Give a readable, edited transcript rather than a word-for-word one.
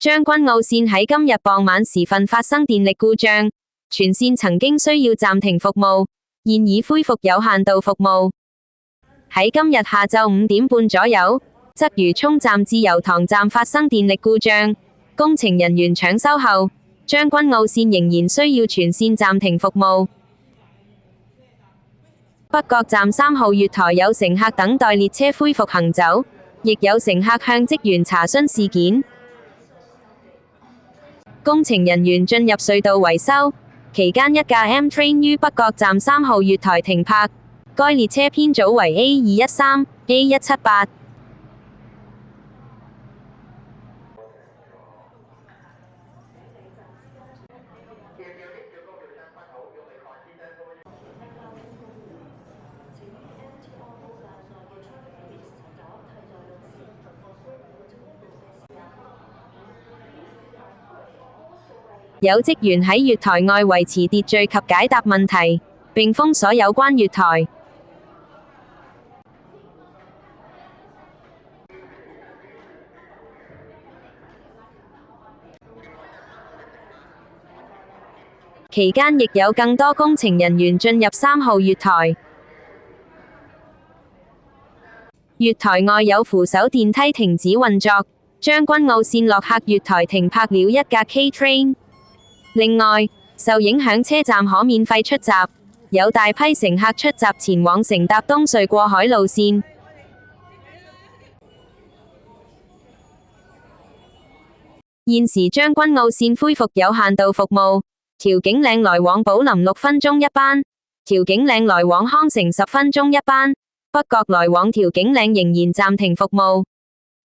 將軍澳線喺今日傍晚時分發生電力故障，全線曾經需要暫停服務，現已恢復有限度服務。喺今日下晝5點半左右，鰂魚涌站至油塘站發生電力故障，工程人員搶修後，將軍澳線仍然需要全線暫停服務。北角站3號月台有乘客等待列車恢復行走，亦有乘客向職員查詢事件。工程人員進入隧道維修期間，一架 M Train 於北角站3號月台停泊，該列車編組為 A213、A178。有職員喺月台外維持秩序及解答問題，並封鎖有關月台。期間亦有更多工程人員進入3號月台。月台外有扶手電梯停止運作，將軍澳線落客月台停泊了一架 K Train。另外，受影響車站可免費出閘，有大批乘客出閘前往乘搭東隧過海路線。現時將軍澳線恢復有限度服務，調景嶺來往寶林6分鐘一班，調景嶺來往康城10分鐘一班，北角來往調景嶺仍然暫停服務。